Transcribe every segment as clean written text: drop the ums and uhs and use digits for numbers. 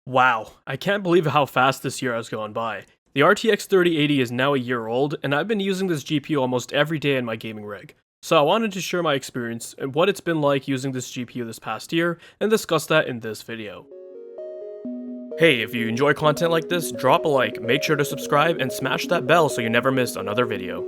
Wow, I can't believe how fast this year has gone by. The RTX 3080 is now a year old, and I've been using this GPU almost every day in my gaming rig. So I wanted to share my experience and what it's been like using this GPU this past year, and discuss that in this video. Hey, if you enjoy content like this, drop a like, make sure to subscribe, and smash that bell so you never miss another video.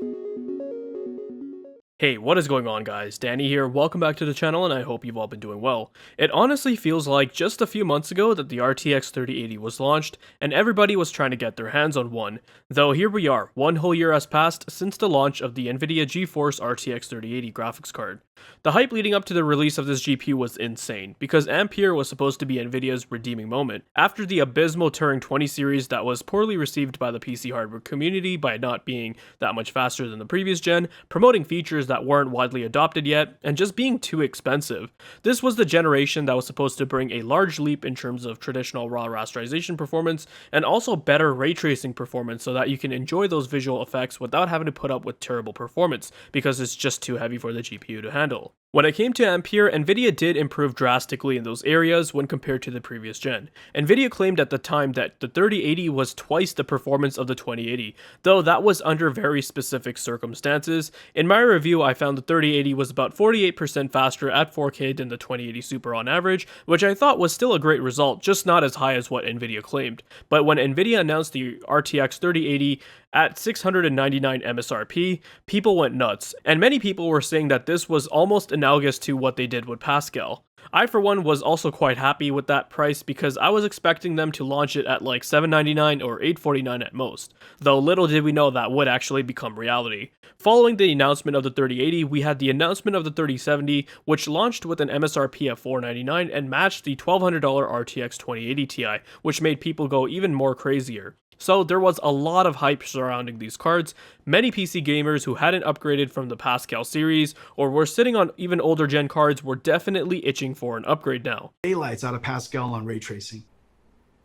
Hey, what is going on guys? Danny here, welcome back to the channel and I hope you've all been doing well. It honestly feels like just a few months ago that the RTX 3080 was launched and everybody was trying to get their hands on one, though here we are, one whole year has passed since the launch of the Nvidia GeForce RTX 3080 graphics card. The hype leading up to the release of this GPU was insane, because Ampere was supposed to be Nvidia's redeeming moment, after the abysmal Turing 20 series that was poorly received by the PC hardware community by not being that much faster than the previous gen, promoting features that weren't widely adopted yet, and just being too expensive. This was the generation that was supposed to bring a large leap in terms of traditional raw rasterization performance, and also better ray tracing performance so that you can enjoy those visual effects without having to put up with terrible performance, because it's just too heavy for the GPU to handle. When it came to Ampere, Nvidia did improve drastically in those areas when compared to the previous gen. Nvidia claimed at the time that the 3080 was twice the performance of the 2080, though that was under very specific circumstances. In my review, I found the 3080 was about 48% faster at 4K than the 2080 Super on average, which I thought was still a great result, just not as high as what Nvidia claimed. But when Nvidia announced the RTX 3080 at $699 MSRP, people went nuts, and many people were saying that this was almost analogous to what they did with Pascal. I for one was also quite happy with that price because I was expecting them to launch it at like $799 or $849 at most, though little did we know that would actually become reality. Following the announcement of the 3080, we had the announcement of the 3070, which launched with an MSRP of $499 and matched the $1,200 RTX 2080 Ti, which made people go even more crazier. So there was a lot of hype surrounding these cards. Many PC gamers who hadn't upgraded from the Pascal series or were sitting on even older gen cards were definitely itching for an upgrade now. Daylights out of Pascal on ray tracing.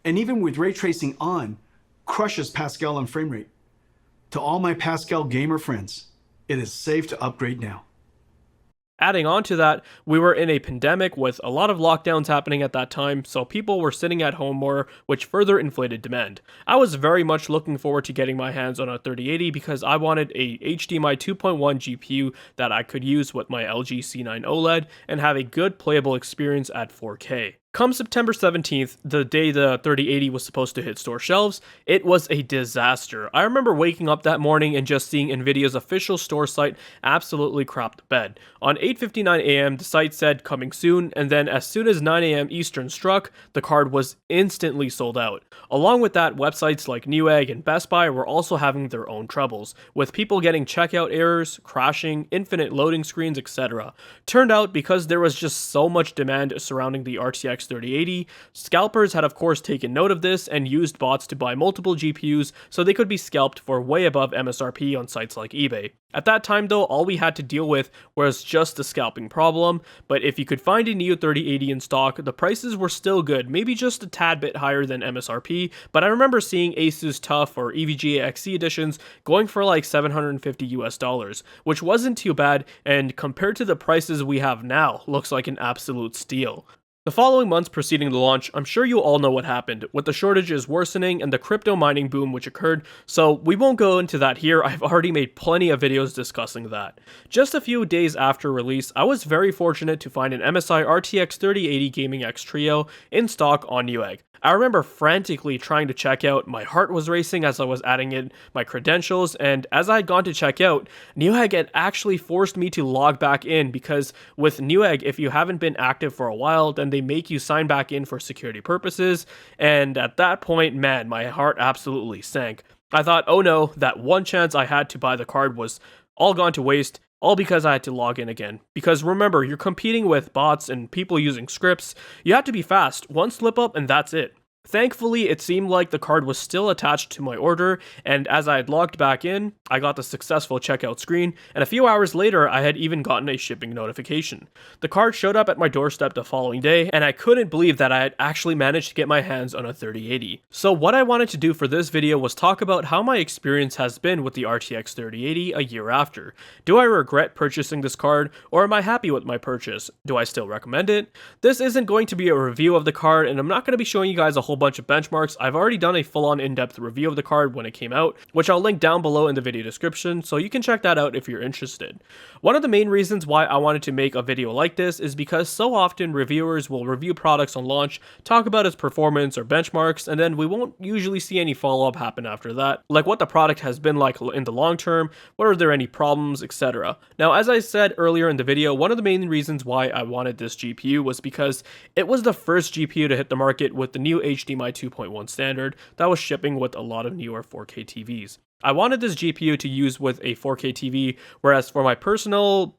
And even with ray tracing on, crushes Pascal on frame rate. To all my Pascal gamer friends, it is safe to upgrade now. Adding on to that, we were in a pandemic with a lot of lockdowns happening at that time, so people were sitting at home more, which further inflated demand. I was very much looking forward to getting my hands on a 3080 because I wanted a HDMI 2.1 GPU that I could use with my LG C9 OLED and have a good playable experience at 4K. Come September 17th, the day the 3080 was supposed to hit store shelves, it was a disaster. I remember waking up that morning and just seeing Nvidia's official store site absolutely crap the bed. On 8:59 AM, the site said coming soon, and then as soon as 9 AM Eastern struck, the card was instantly sold out. Along with that, websites like Newegg and Best Buy were also having their own troubles, with people getting checkout errors, crashing, infinite loading screens, etc. Turned out, because there was just so much demand surrounding the RTX 3080, scalpers had of course taken note of this and used bots to buy multiple GPUs so they could be scalped for way above MSRP on sites like eBay. At that time though, all we had to deal with was just the scalping problem, but if you could find a new 3080 in stock, the prices were still good, maybe just a tad bit higher than MSRP, but I remember seeing Asus TUF or EVGA XE editions going for like $750 US, which wasn't too bad, and compared to the prices we have now, looks like an absolute steal. The following months preceding the launch, I'm sure you all know what happened, with the shortages worsening and the crypto mining boom which occurred, so we won't go into that here. I've already made plenty of videos discussing that. Just a few days after release, I was very fortunate to find an MSI RTX 3080 Gaming X Trio in stock on Newegg. I remember frantically trying to check out, my heart was racing as I was adding in my credentials, and as I had gone to check out, Newegg had actually forced me to log back in because with Newegg, if you haven't been active for a while, then they make you sign back in for security purposes, and at that point, man, my heart absolutely sank. I thought, oh no, that one chance I had to buy the card was all gone to waste, all because I had to log in again. Because remember, you're competing with bots and people using scripts. You have to be fast, one slip up and that's it. Thankfully, it seemed like the card was still attached to my order, and as I had logged back in, I got the successful checkout screen, and a few hours later, I had even gotten a shipping notification. The card showed up at my doorstep the following day, and I couldn't believe that I had actually managed to get my hands on a 3080. So what I wanted to do for this video was talk about how my experience has been with the RTX 3080 a year after. Do I regret purchasing this card, or am I happy with my purchase? Do I still recommend it? This isn't going to be a review of the card, and I'm not going to be showing you guys a whole whole bunch of benchmarks, I've already done a full-on in-depth review of the card when it came out, which I'll link down below in the video description, so you can check that out if you're interested. One of the main reasons why I wanted to make a video like this is because so often reviewers will review products on launch, talk about its performance or benchmarks, and then we won't usually see any follow-up happen after that, like what the product has been like in the long term, what are there any problems, etc. Now, as I said earlier in the video, one of the main reasons why I wanted this GPU was because it was the first GPU to hit the market with the new HDMI 2.1 standard that was shipping with a lot of newer 4K TVs. I wanted this GPU to use with a 4K TV, whereas for my personal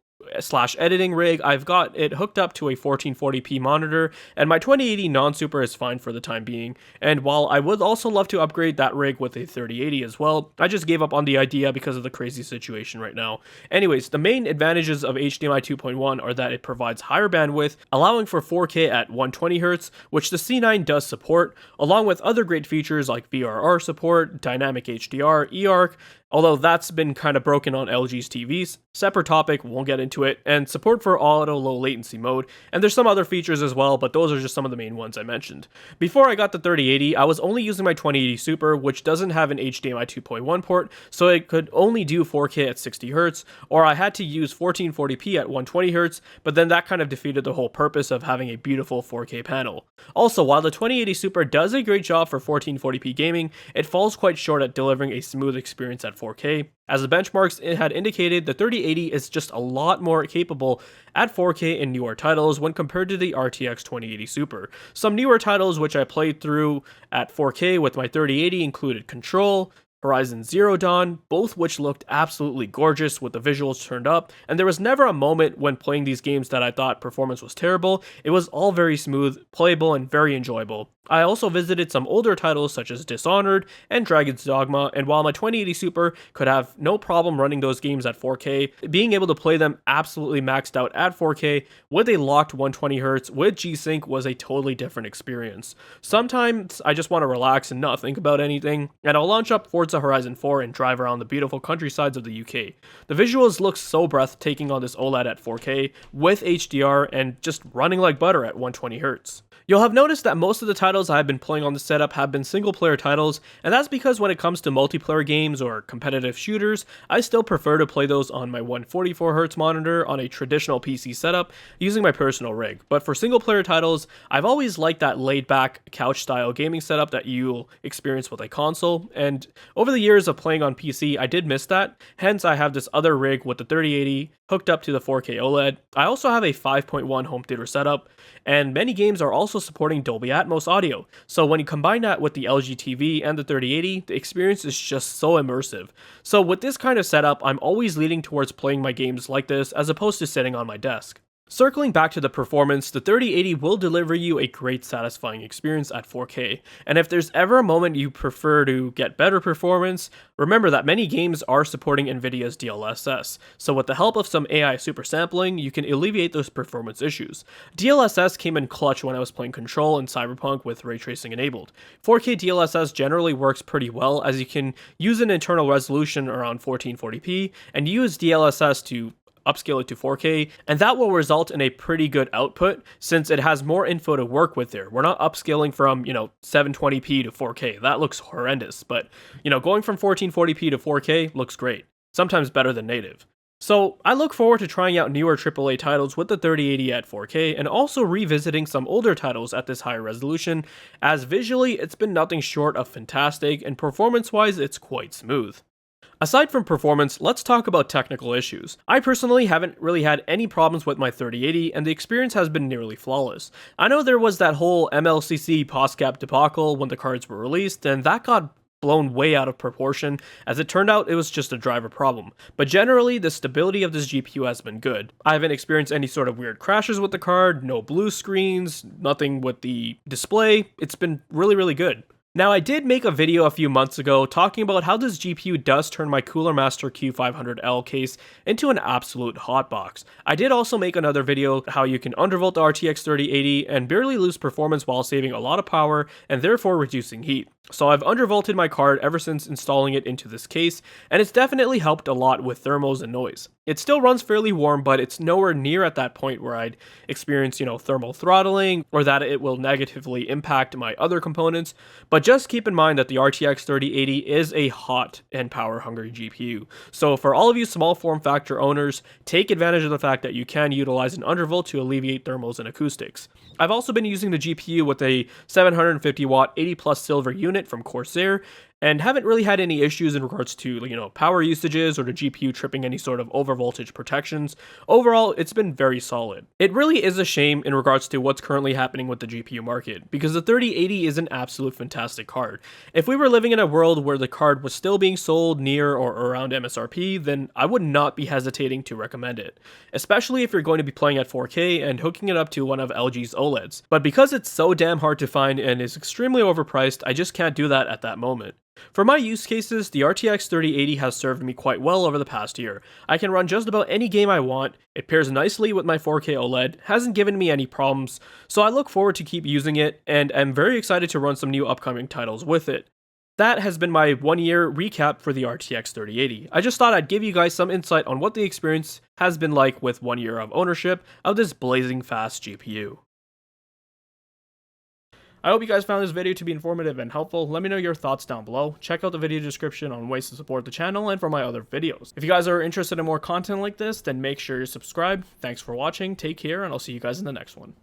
editing rig, I've got it hooked up to a 1440p monitor, and my 2080 non-super is fine for the time being. And while I would also love to upgrade that rig with a 3080 as well, I just gave up on the idea because of the crazy situation right now. Anyways, the main advantages of HDMI 2.1 are that it provides higher bandwidth, allowing for 4K at 120Hz, which the C9 does support, along with other great features like VRR support, dynamic HDR, eARC, although that's been kind of broken on LG's TVs. Separate topic, won't get into it, and support for auto low latency mode, and there's some other features as well, but those are just some of the main ones I mentioned. Before I got the 3080, I was only using my 2080 Super, which doesn't have an HDMI 2.1 port, so it could only do 4K at 60Hz, or I had to use 1440p at 120Hz, but then that kind of defeated the whole purpose of having a beautiful 4K panel. Also, while the 2080 Super does a great job for 1440p gaming, it falls quite short at delivering a smooth experience at 4K. As the benchmarks it had indicated, the 3080 is just a lot more capable at 4K in newer titles when compared to the RTX 2080 Super. Some newer titles which I played through at 4K with my 3080 included Control, Horizon Zero Dawn, both which looked absolutely gorgeous with the visuals turned up, and there was never a moment when playing these games that I thought performance was terrible. It was all very smooth, playable, and very enjoyable. I also visited some older titles such as Dishonored and Dragon's Dogma, and while my 2080 Super could have no problem running those games at 4K, being able to play them absolutely maxed out at 4K with a locked 120Hz with G-Sync was a totally different experience. Sometimes I just want to relax and not think about anything, and I'll launch up Forza Horizon 4 and drive around the beautiful countrysides of the UK. The visuals look so breathtaking on this OLED at 4K with HDR and just running like butter at 120Hz. You'll have noticed that most of the titles I've been playing on this setup have been single-player titles, and that's because when it comes to multiplayer games or competitive shooters, I still prefer to play those on my 144Hz monitor on a traditional PC setup using my personal rig. But for single-player titles, I've always liked that laid-back couch-style gaming setup that you'll experience with a console, and over the years of playing on PC, I did miss that, hence I have this other rig with the 3080 hooked up to the 4K OLED. I also have a 5.1 home theater setup, and many games are also supporting Dolby Atmos audio, so when you combine that with the LG TV and the 3080, the experience is just so immersive. So with this kind of setup, I'm always leaning towards playing my games like this as opposed to sitting on my desk. Circling back to the performance, the 3080 will deliver you a great satisfying experience at 4K, and if there's ever a moment you prefer to get better performance, remember that many games are supporting Nvidia's DLSS, so with the help of some AI super sampling, you can alleviate those performance issues. DLSS came in clutch when I was playing Control and Cyberpunk with ray tracing enabled. 4K DLSS generally works pretty well as you can use an internal resolution around 1440p and use DLSS to upscale it to 4K, and that will result in a pretty good output since it has more info to work with there. We're not upscaling from, 720p to 4K. That looks horrendous, but, going from 1440p to 4K looks great. Sometimes better than native. So I look forward to trying out newer AAA titles with the 3080 at 4K and also revisiting some older titles at this higher resolution, as visually it's been nothing short of fantastic and performance-wise it's quite smooth. Aside from performance, let's talk about technical issues. I personally haven't really had any problems with my 3080 and the experience has been nearly flawless. I know there was that whole MLCC POSCAP debacle when the cards were released and that got blown way out of proportion. As it turned out, it was just a driver problem. But generally, the stability of this GPU has been good. I haven't experienced any sort of weird crashes with the card, no blue screens, nothing with the display. It's been really good. Now, I did make a video a few months ago talking about how this GPU does turn my Cooler Master Q500L case into an absolute hotbox. I did also make another video how you can undervolt the RTX 3080 and barely lose performance while saving a lot of power and therefore reducing heat. So I've undervolted my card ever since installing it into this case, and it's definitely helped a lot with thermals and noise. It still runs fairly warm, but it's nowhere near at that point where I'd experience, thermal throttling or that it will negatively impact my other components. But just keep in mind that the RTX 3080 is a hot and power hungry GPU. So for all of you small form factor owners, take advantage of the fact that you can utilize an undervolt to alleviate thermals and acoustics. I've also been using the GPU with a 750 watt 80 plus silver unit from Corsair, and haven't really had any issues in regards to, power usages or the GPU tripping any sort of overvoltage protections. Overall, it's been very solid. It really is a shame in regards to what's currently happening with the GPU market, because the 3080 is an absolute fantastic card. If we were living in a world where the card was still being sold near or around MSRP, then I would not be hesitating to recommend it, especially if you're going to be playing at 4K and hooking it up to one of LG's OLEDs. But because it's so damn hard to find and is extremely overpriced, I just can't do that at that moment. For my use cases, the RTX 3080 has served me quite well over the past year. I can run just about any game I want, it pairs nicely with my 4K OLED, hasn't given me any problems, so I look forward to keep using it, and am very excited to run some new upcoming titles with it. That has been my 1 year recap for the RTX 3080. I just thought I'd give you guys some insight on what the experience has been like with 1 year of ownership of this blazing fast GPU. I hope you guys found this video to be informative and helpful. Let me know your thoughts down below. Check out the video description on ways to support the channel and for my other videos. If you guys are interested in more content like this, then make sure you subscribe. Thanks for watching, take care, and I'll see you guys in the next one.